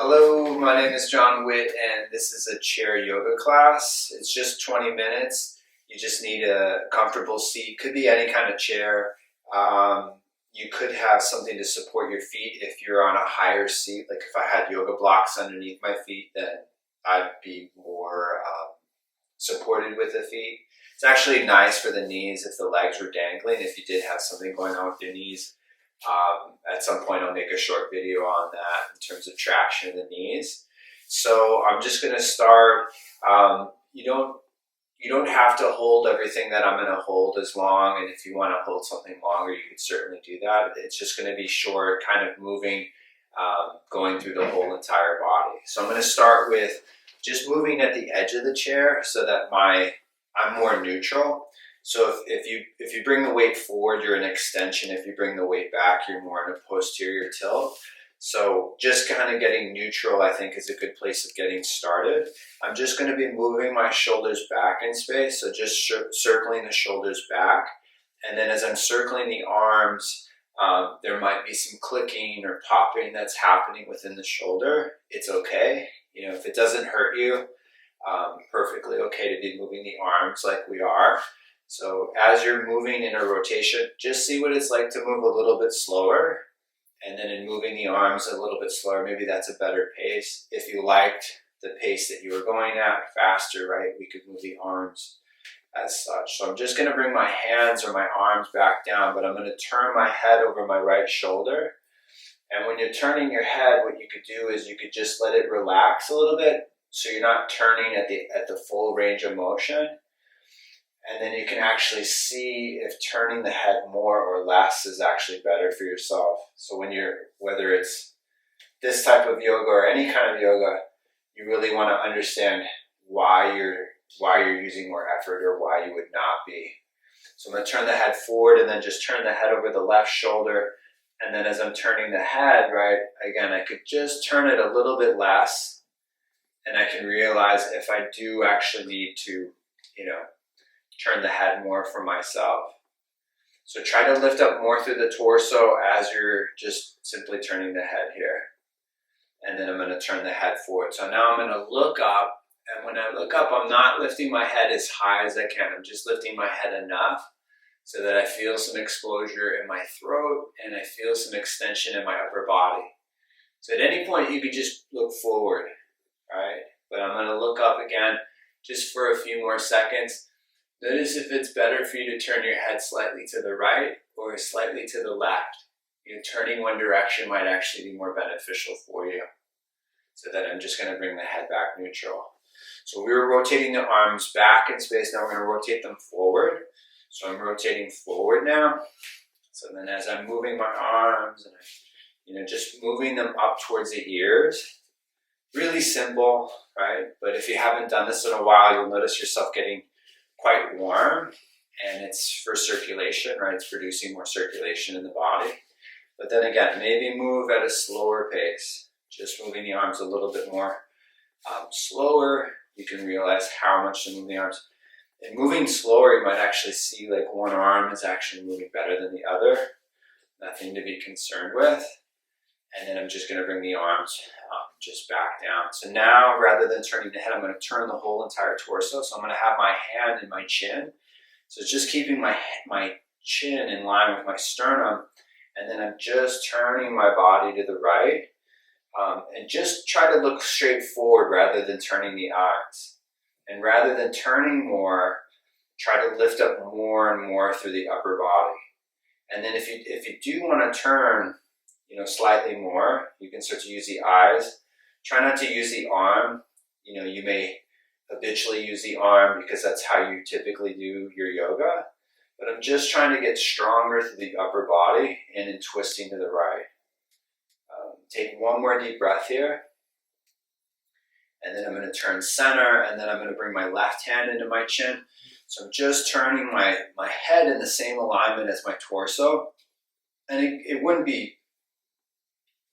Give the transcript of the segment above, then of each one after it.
Hello, my name is Jon Witt, and this is a chair yoga class. It's just 20 minutes. You just need a comfortable seat. Could be any kind of chair. You could have something to support your feet if you're on a higher seat. Like if I had yoga blocks underneath my feet, then I'd be more supported with the feet. It's actually nice for the knees if the legs were dangling, if you did have something going on with your knees. At some point I'll make a short video on that in terms of traction in the knees. So I'm just going to start. You don't have to hold everything that I'm going to hold as long, and if you want to hold something longer, you could certainly do that. It's just going to be short, kind of moving, going through the whole entire body. So I'm going to start with just moving at the edge of the chair so that I'm more neutral. So if you bring the weight forward, you're an extension. If you bring the weight back, you're more in a posterior tilt. So just kind of getting neutral, I think, is a good place of getting started. I'm just going to be moving my shoulders back in space. So just circling the shoulders back. And then as I'm circling the arms, there might be some clicking or popping that's happening within the shoulder. It's okay. If it doesn't hurt you, perfectly okay to be moving the arms like we are. So as you're moving in a rotation, just see what it's like to move a little bit slower. And then in moving the arms a little bit slower, maybe that's a better pace. If you liked the pace that you were going at, faster, right, we could move the arms as such. So I'm just going to bring my hands or my arms back down, but I'm going to turn my head over my right shoulder. And when you're turning your head, what you could do is you could just let it relax a little bit so you're not turning at the full range of motion. And then you can actually see if turning the head more or less is actually better for yourself. So whether it's this type of yoga or any kind of yoga, you really want to understand why you're using more effort or why you would not be. So I'm going to turn the head forward and then just turn the head over the left shoulder. And then as I'm turning the head, right, again, I could just turn it a little bit less. And I can realize if I do actually need to, turn the head more for myself. So try to lift up more through the torso as you're just simply turning the head here. And then I'm going to turn the head forward. So now I'm going to look up. And when I look up, I'm not lifting my head as high as I can. I'm just lifting my head enough so that I feel some exposure in my throat and I feel some extension in my upper body. So at any point, you could just look forward, right? But I'm going to look up again just for a few more seconds. Notice if it's better for you to turn your head slightly to the right or slightly to the left. Turning one direction might actually be more beneficial for you. So then I'm just going to bring the head back neutral. So we were rotating the arms back in space. Now we're going to rotate them forward. So I'm rotating forward now. So then as I'm moving my arms and just moving them up towards the ears. Really simple, right? But if you haven't done this in a while, you'll notice yourself getting quite warm, and it's for circulation, right? It's producing more circulation in the body. But then again, maybe move at a slower pace, just moving the arms a little bit more slower. You can realize how much to move the arms. And moving slower, you might actually see like one arm is actually moving better than the other. Nothing to be concerned with. And then I'm just going to bring the arms just back down. So now, rather than turning the head, I'm going to turn the whole entire torso. So I'm going to have my hand in my chin. So it's just keeping my chin in line with my sternum. And then I'm just turning my body to the right. And just try to look straight forward rather than turning the eyes. And rather than turning more, try to lift up more and more through the upper body. And then if you do want to turn, slightly more, you can start to use the eyes. Try not to use the arm. You may habitually use the arm because that's how you typically do your yoga. But I'm just trying to get stronger through the upper body and in twisting to the right. Take one more deep breath here. And then I'm going to turn center, and then I'm going to bring my left hand into my chin. So I'm just turning my head in the same alignment as my torso. And it wouldn't be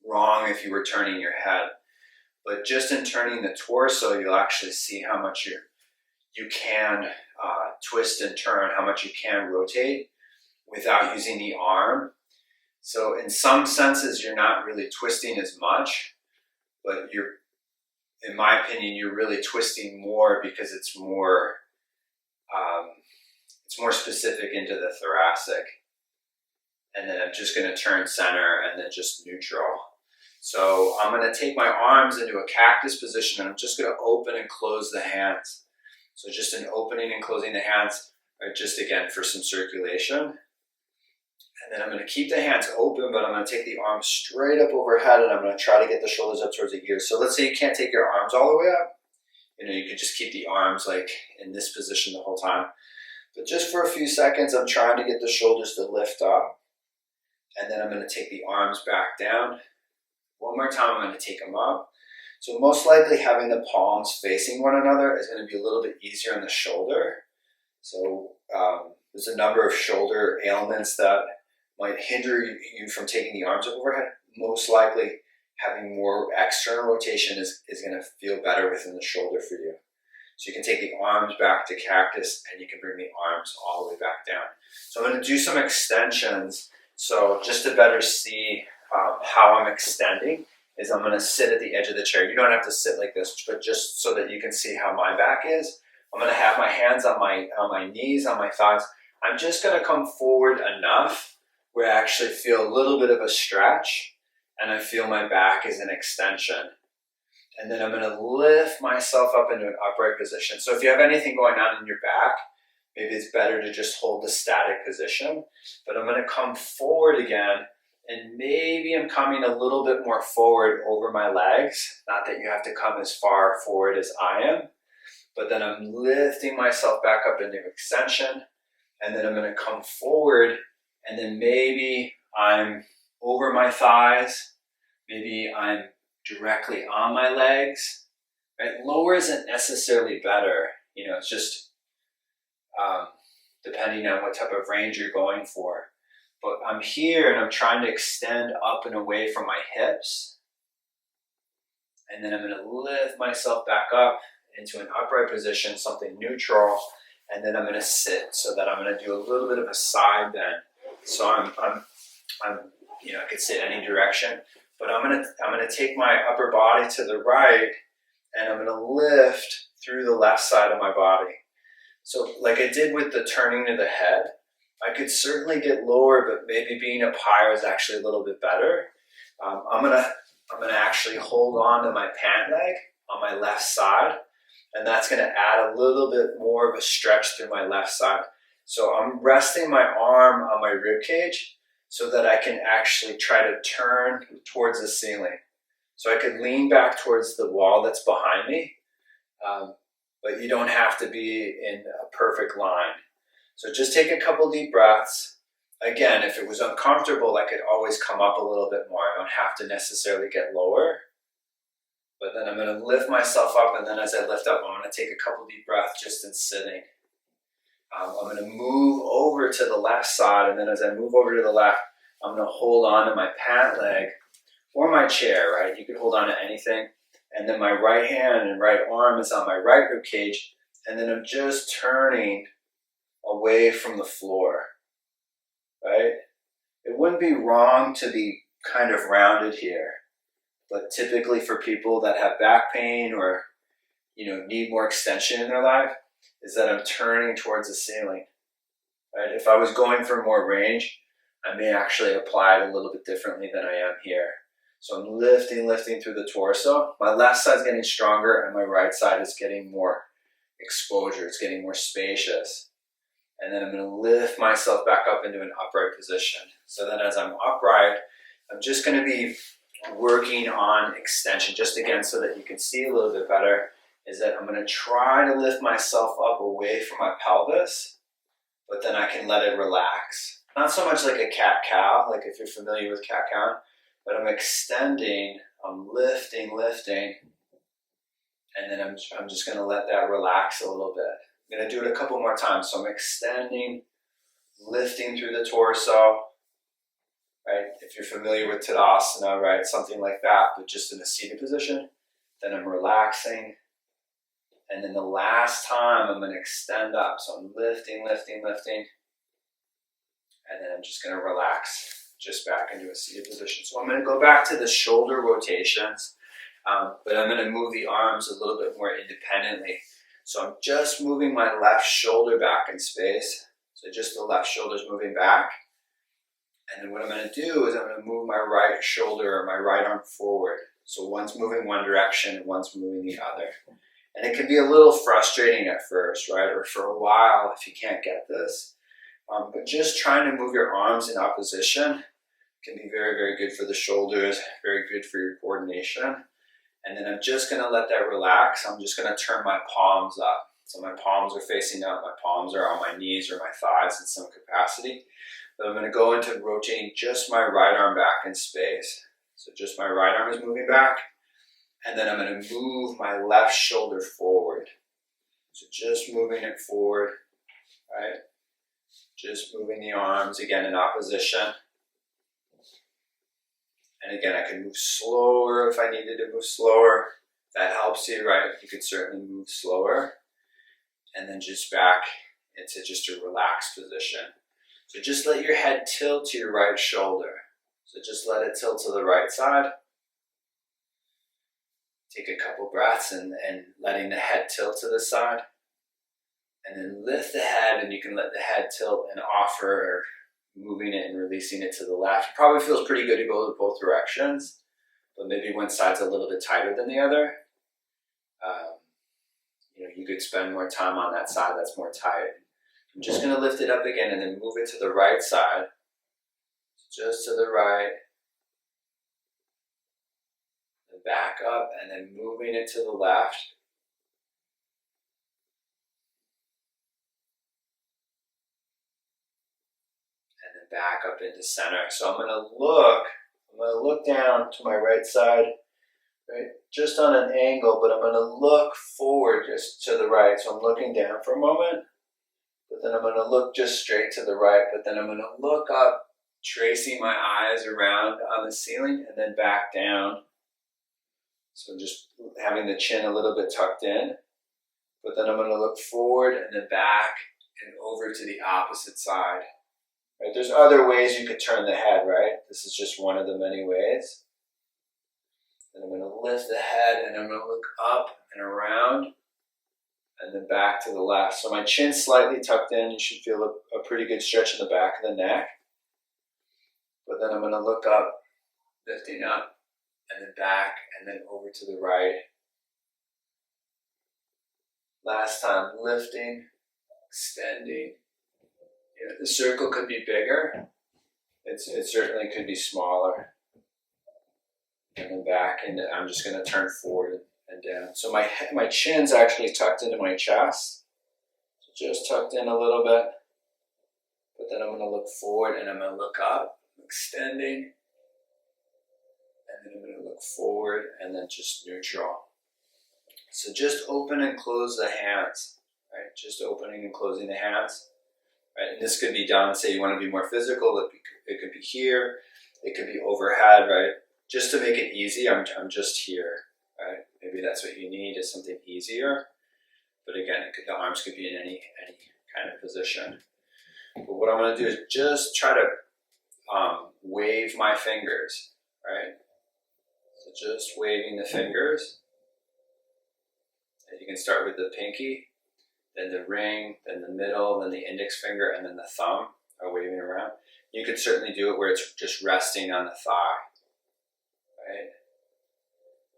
wrong if you were turning your head, but just in turning the torso, you'll actually see how much you can twist and turn, how much you can rotate without using the arm. So in some senses, you're not really twisting as much, but in my opinion, you're really twisting more because it's more specific into the thoracic. And then I'm just going to turn center and then just neutral. So I'm going to take my arms into a cactus position, and I'm just going to open and close the hands. So just an opening and closing the hands, right, just again for some circulation. And then I'm going to keep the hands open, but I'm going to take the arms straight up overhead, and I'm going to try to get the shoulders up towards the ears. So let's say you can't take your arms all the way up. You could just keep the arms like in this position the whole time. But just for a few seconds, I'm trying to get the shoulders to lift up. And then I'm going to take the arms back down. One more time, I'm going to take them up. So most likely having the palms facing one another is going to be a little bit easier on the shoulder. So there's a number of shoulder ailments that might hinder you from taking the arms up overhead. Most likely having more external rotation is going to feel better within the shoulder for you. So you can take the arms back to cactus, and you can bring the arms all the way back down. So I'm going to do some extensions. So just to better see how I'm extending is I'm going to sit at the edge of the chair. You don't have to sit like this, but just so that you can see how my back is. I'm going to have my hands on my knees, on my thighs. I'm just going to come forward enough where I actually feel a little bit of a stretch, and I feel my back is an extension. And then I'm going to lift myself up into an upright position. So if you have anything going on in your back, maybe it's better to just hold the static position. But I'm going to come forward again, and maybe I'm coming a little bit more forward over my legs. Not that you have to come as far forward as I am, but then I'm lifting myself back up into extension, and then I'm going to come forward, and then maybe I'm over my thighs, maybe I'm directly on my legs. Right? Lower isn't necessarily better. It's just depending on what type of range you're going for. But I'm here and I'm trying to extend up and away from my hips. And then I'm going to lift myself back up into an upright position, something neutral. And then I'm going to sit so that I'm going to do a little bit of a side bend. So I'm I could sit any direction, but I'm going to take my upper body to the right, and I'm going to lift through the left side of my body. So like I did with the turning of the head, I could certainly get lower, but maybe being up higher is actually a little bit better. I'm gonna actually hold on to my pant leg on my left side, and that's gonna add a little bit more of a stretch through my left side. So I'm resting my arm on my rib cage so that I can actually try to turn towards the ceiling. So I could lean back towards the wall that's behind me, but you don't have to be in a perfect line. So just take a couple deep breaths. Again, if it was uncomfortable, I could always come up a little bit more. I don't have to necessarily get lower. But then I'm going to lift myself up, and then as I lift up, I'm going to take a couple deep breaths just in sitting. I'm going to move over to the left side, and then as I move over to the left, I'm going to hold on to my pant leg or my chair, right? You could hold on to anything. And then my right hand and right arm is on my right rib cage, and then I'm just turning away from the floor, right? It wouldn't be wrong to be kind of rounded here, but typically for people that have back pain or need more extension in their life, is that I'm turning towards the ceiling, right? If I was going for more range, I may actually apply it a little bit differently than I am here. So I'm lifting through the torso. My left side's getting stronger, and my right side is getting more exposure. It's getting more spacious. And then I'm going to lift myself back up into an upright position. So then as I'm upright, I'm just going to be working on extension, just again so that you can see a little bit better, is that I'm going to try to lift myself up away from my pelvis, but then I can let it relax. Not so much like a cat-cow, like if you're familiar with cat-cow, but I'm extending, I'm lifting, and then I'm just going to let that relax a little bit. I'm going to do it a couple more times. So I'm extending, lifting through the torso, right? If you're familiar with Tadasana, right? Something like that, but just in a seated position. Then I'm relaxing. And then the last time I'm going to extend up. So I'm lifting. And then I'm just going to relax just back into a seated position. So I'm going to go back to the shoulder rotations. But I'm going to move the arms a little bit more independently. So I'm just moving my left shoulder back in space. So just the left shoulder is moving back. And then what I'm going to do is I'm going to move my right shoulder or my right arm forward. So one's moving one direction and one's moving the other. And it can be a little frustrating at first, right? Or for a while if you can't get this. But just trying to move your arms in opposition can be very, very good for the shoulders, very good for your coordination. And then I'm just going to let that relax. I'm just going to turn my palms up. So my palms are facing up. My palms are on my knees or my thighs in some capacity. But I'm going to go into rotating just my right arm back in space. So just my right arm is moving back. And then I'm going to move my left shoulder forward. So just moving it forward, right? Just moving the arms, again, in opposition. And again, I can move slower if I needed to move slower. If that helps you, right? You could certainly move slower. And then just back into just a relaxed position. So just let your head tilt to your right shoulder. So just let it tilt to the right side. Take a couple breaths and letting the head tilt to the side. And then lift the head, and you can let the head tilt and offer moving it and releasing it to the left. It probably feels pretty good to go to both directions, but maybe one side's a little bit tighter than the other. You could spend more time on that side that's more tight. I'm just going to lift it up again and then move it to the right side. Just to the right. Then back up and then moving it to the left. Back up into center. So I'm going to look down to my right side, right, just on an angle, but I'm going to look forward just to the right. So I'm looking down for a moment, but then I'm going to look just straight to the right, but then I'm going to look up, tracing my eyes around on the ceiling and then back down. So just having the chin a little bit tucked in, but then I'm going to look forward and then back and over to the opposite side. Right, there's other ways you could turn the head, right? This is just one of the many ways. And I'm going to lift the head and I'm going to look up and around and then back to the left. So my chin's slightly tucked in. You should feel a pretty good stretch in the back of the neck. But then I'm going to look up, lifting up and then back and then over to the right. Last time, lifting, extending. The circle could be bigger. It certainly could be smaller. And then back, and I'm just going to turn forward and down. So my chin's actually tucked into my chest. So just tucked in a little bit. But then I'm going to look forward and I'm going to look up, extending. And then I'm going to look forward and then just neutral. So just open and close the hands. Right? Just opening and closing the hands. Right? And this could be done, say you want to be more physical, it could be here, it could be overhead, right? Just to make it easy, I'm just here, right? Maybe that's what you need, is something easier. But again, the arms could be in any kind of position. But what I'm going to do is just try to wave my fingers, right? So just waving the fingers. And you can start with the pinky, then the ring, then the middle, then the index finger, and then the thumb are waving around. You could certainly do it where it's just resting on the thigh, right?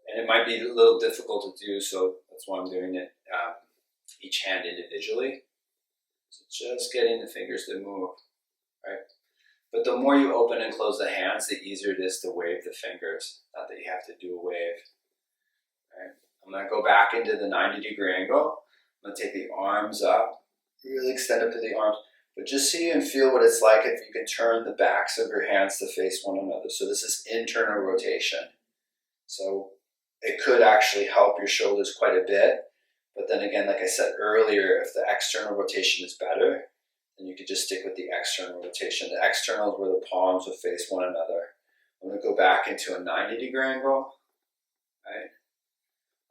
And it might be a little difficult to do, so that's why I'm doing it each hand individually. So just getting the fingers to move, right? But the more you open and close the hands, the easier it is to wave the fingers. Not that you have to do a wave, right? I'm going to go back into the 90-degree angle. I'm going to take the arms up, really extend up to the arms, but just see and feel what it's like if you can turn the backs of your hands to face one another. So this is internal rotation. So it could actually help your shoulders quite a bit. But then again, like I said earlier, if the external rotation is better, then you could just stick with the external rotation. The external is where the palms will face one another. I'm going to go back into a 90-degree angle. Right?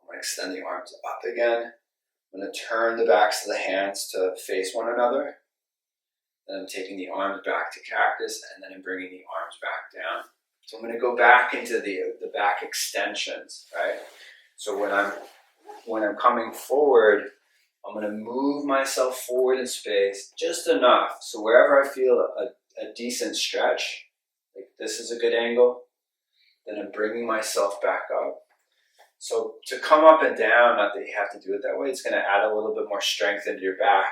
I'm going to extend the arms up again. I'm going to turn the backs of the hands to face one another. Then I'm taking the arms back to cactus, and then I'm bringing the arms back down. So I'm going to go back into the back extensions, right? So when I'm coming forward, I'm going to move myself forward in space just enough. So wherever I feel a decent stretch, like this is a good angle, then I'm bringing myself back up. So to come up and down, not that you have to do it that way, it's going to add a little bit more strength into your back.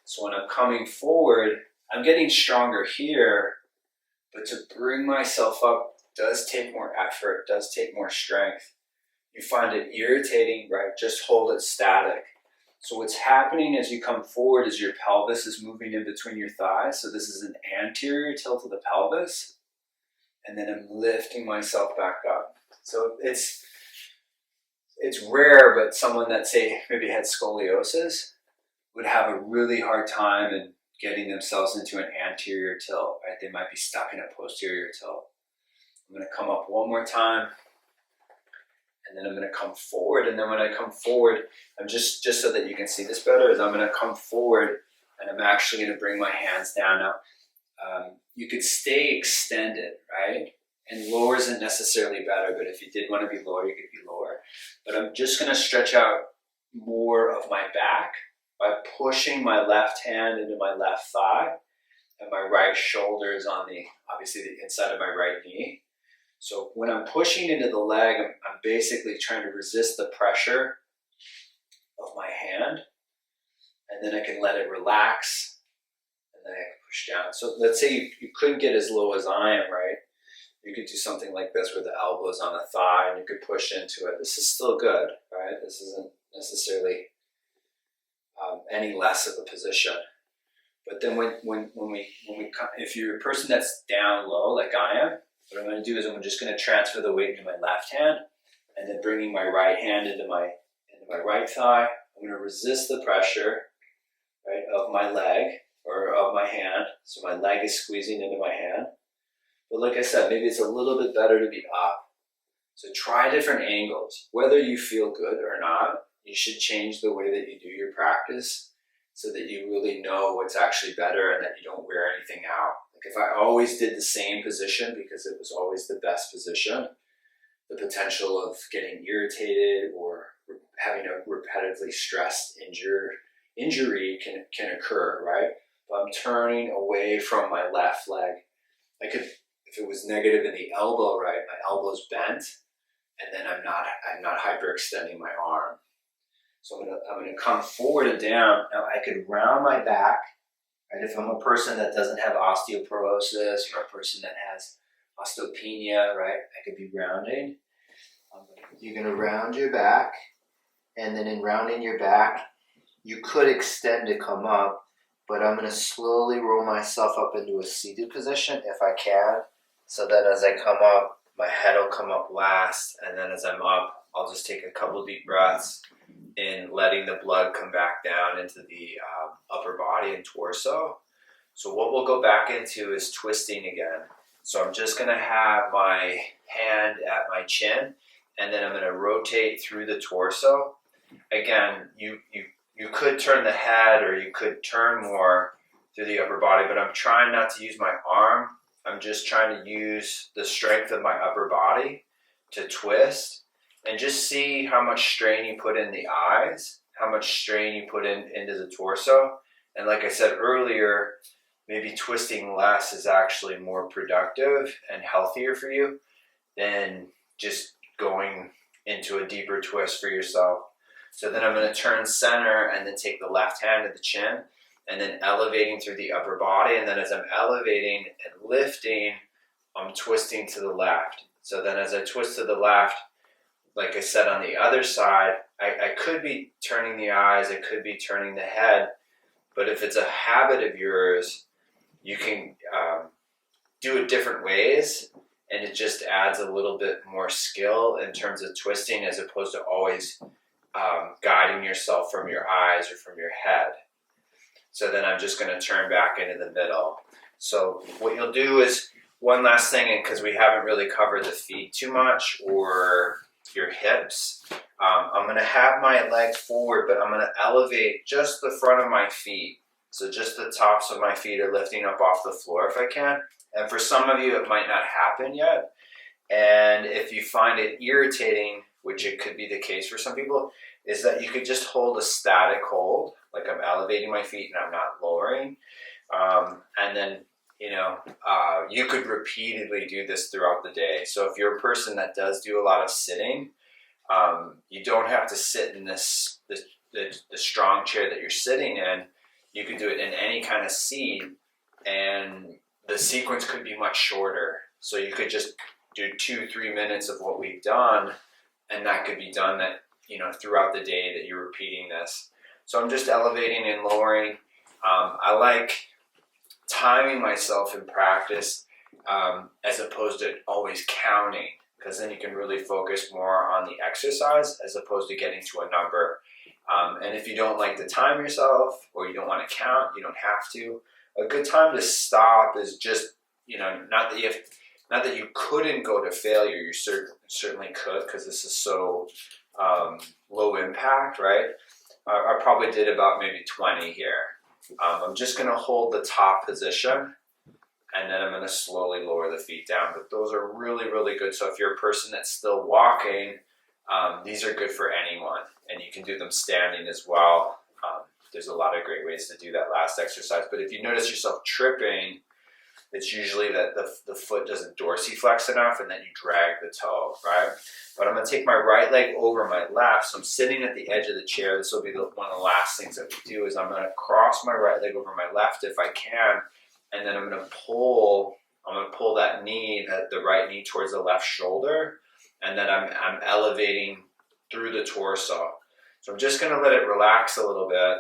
So when I'm coming forward, I'm getting stronger here, but to bring myself up does take more effort, does take more strength. You find it irritating, right? Just hold it static. So what's happening as you come forward is your pelvis is moving in between your thighs. So this is an anterior tilt of the pelvis. And then I'm lifting myself back up. So it's rare, but someone that, say, maybe had scoliosis would have a really hard time in getting themselves into an anterior tilt, right? They might be stuck in a posterior tilt. I'm going to come up one more time, and then I'm going to come forward. And then when I come forward, I'm just so that you can see this better, is I'm going to come forward, and I'm actually going to bring my hands down. Now, you could stay extended, right? And lower isn't necessarily better, but if you did want to be lower, you could be lower. But I'm just going to stretch out more of my back by pushing my left hand into my left thigh, and my right shoulder is on obviously the inside of my right knee. So when I'm pushing into the leg, I'm basically trying to resist the pressure of my hand, and then I can let it relax, and then I can push down. So let's say you couldn't get as low as I am, right? You could do something like this where the elbow's on the thigh and you could push into it. This is still good, right? This isn't necessarily any less of a position. But then when we come, if you're a person that's down low like I am, what I'm going to do is I'm just going to transfer the weight into my left hand, and then bringing my right hand into my right thigh. I'm going to resist the pressure, right, of my leg or of my hand. So my leg is squeezing into my hand. But like I said, maybe it's a little bit better to be up. So try different angles. Whether you feel good or not, you should change the way that you do your practice so that you really know what's actually better and that you don't wear anything out. Like if I always did the same position because it was always the best position, the potential of getting irritated or having a repetitively stressed injury can occur, right? If I'm turning away from my left leg, I could, if it was negative in the elbow, right, my elbow's bent, and then I'm not hyperextending my arm. So I'm gonna come forward and down. Now I could round my back, right? If I'm a person that doesn't have osteoporosis or a person that has osteopenia, right, I could be rounding. You're gonna round your back, and then in rounding your back, you could extend to come up, but I'm gonna slowly roll myself up into a seated position if I can. So that as I come up, my head will come up last, and then as I'm up, I'll just take a couple deep breaths in, letting the blood come back down into the upper body and torso. So what we'll go back into is twisting again. So I'm just gonna have my hand at my chin, and then I'm gonna rotate through the torso. Again, you could turn the head or you could turn more through the upper body, but I'm trying not to use my arm. I'm just trying to use the strength of my upper body to twist, and just see how much strain you put in the eyes, how much strain you put into the torso. And like I said earlier, maybe twisting less is actually more productive and healthier for you than just going into a deeper twist for yourself. So then I'm going to turn center and then take the left hand to the chin, and then elevating through the upper body. And then as I'm elevating and lifting, I'm twisting to the left. So then as I twist to the left, like I said on the other side, I could be turning the eyes, I could be turning the head, but if it's a habit of yours, you can do it different ways, and it just adds a little bit more skill in terms of twisting as opposed to always guiding yourself from your eyes or from your head. So then I'm just going to turn back into the middle. So what you'll do is, one last thing, and because we haven't really covered the feet too much or your hips, I'm going to have my legs forward, but I'm going to elevate just the front of my feet. So just the tops of my feet are lifting up off the floor if I can. And for some of you, it might not happen yet. And if you find it irritating which it could be the case for some people, is that you could just hold a static hold, like I'm elevating my feet and I'm not lowering. And then, you could repeatedly do this throughout the day. So if you're a person that does do a lot of sitting, you don't have to sit in the strong chair that you're sitting in. You could do it in any kind of seat, and the sequence could be much shorter. So you could just do 2-3 minutes of what we've done, and that could be done throughout the day that you're repeating this. So I'm just elevating and lowering. I like timing myself in practice as opposed to always counting, because then you can really focus more on the exercise as opposed to getting to a number. And if you don't like to time yourself or you don't want to count, you don't have to. A good time to stop is just, not that you couldn't go to failure. You certainly could, because this is so low impact, right? I probably did about maybe 20 here. I'm just going to hold the top position, and then I'm going to slowly lower the feet down. But those are really, really good. So if you're a person that's still walking, these are good for anyone. And you can do them standing as well. There's a lot of great ways to do that last exercise. But if you notice yourself tripping, it's usually that the foot doesn't dorsiflex enough and then you drag the toe, right? But I'm going to take my right leg over my left. So I'm sitting at the edge of the chair. This will be one of the last things that we do is I'm going to cross my right leg over my left if I can. And then I'm going to pull that knee, the right knee towards the left shoulder. And then I'm elevating through the torso. So I'm just going to let it relax a little bit.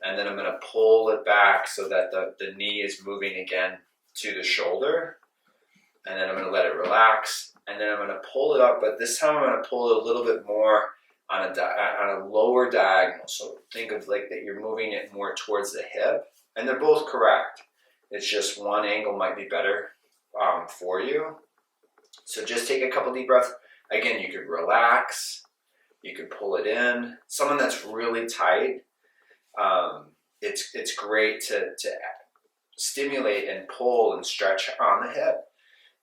And then I'm going to pull it back so that the knee is moving again to the shoulder. And then I'm going to let it relax. And then I'm going to pull it up. But this time I'm going to pull it a little bit more on a lower diagonal. So think of like that you're moving it more towards the hip. And they're both correct. It's just one angle might be better for you. So just take a couple deep breaths. Again, you could relax. You could pull it in. Someone that's really tight, it's great to stimulate and pull and stretch on the hip.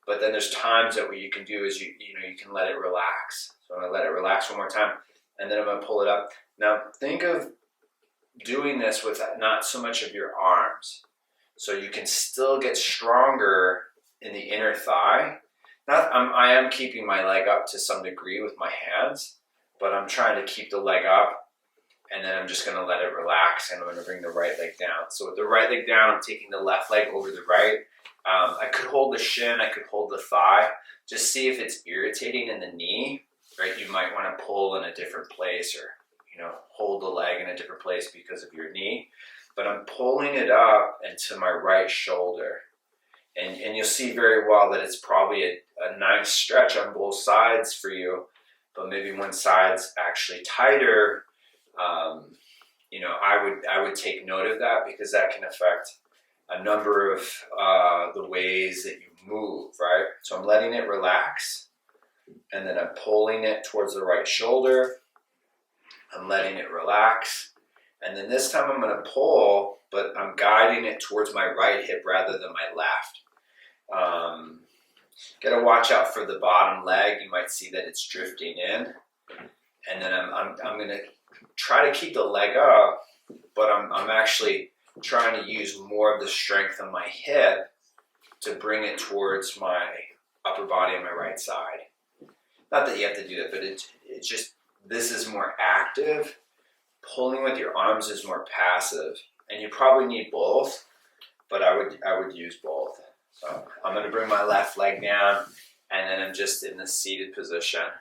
But then there's times that what you can do is you can let it relax. So I'm going to let it relax one more time, and then I'm going to pull it up. Now think of doing this with not so much of your arms. So you can still get stronger in the inner thigh. I am keeping my leg up to some degree with my hands, but I'm trying to keep the leg up, and then I'm just going to let it relax, and I'm going to bring the right leg down. So with the right leg down, I'm taking the left leg over the right. I could hold the shin, I could hold the thigh. Just see if it's irritating in the knee, right? You might want to pull in a different place, or hold the leg in a different place because of your knee. But I'm pulling it up into my right shoulder. And you'll see very well that it's probably a nice stretch on both sides for you, but maybe one side's actually tighter. I would take note of that, because that can affect a number of the ways that you move, right? So I'm letting it relax, and then I'm pulling it towards the right shoulder. I'm letting it relax. And then this time I'm going to pull, but I'm guiding it towards my right hip rather than my left. Got to watch out for the bottom leg. You might see that it's drifting in. And then I'm going to try to keep the leg up, but I'm actually trying to use more of the strength on my hip to bring it towards my upper body on my right side. Not that you have to do that, but it's just, this is more active. Pulling with your arms is more passive, and you probably need both, but I would use both. So I'm going to bring my left leg down, and then I'm just in the seated position.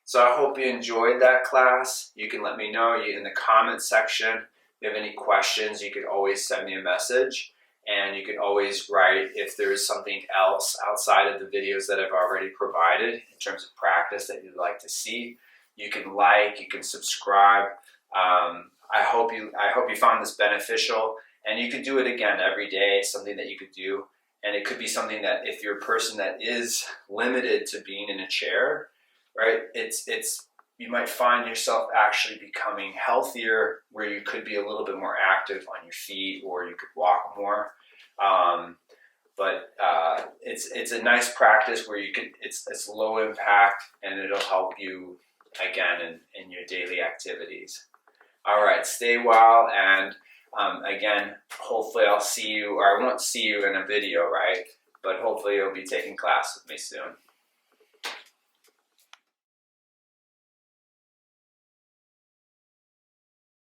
So I hope you enjoyed that class. You can let me know in the comments section. If you have any questions, you could always send me a message, and you could always write if there is something else outside of the videos that I've already provided in terms of practice that you'd like to see. You can you can subscribe. I hope you found this beneficial, and you could do it again every day, something that you could do. And it could be something that if you're a person that is limited to being in a chair, right, you might find yourself actually becoming healthier, where you could be a little bit more active on your feet, or you could walk more. But it's a nice practice where it's low impact, and it'll help you again in your daily activities. All right, stay well, and again, hopefully I'll see you, or I won't see you in a video, right? But hopefully you'll be taking class with me soon.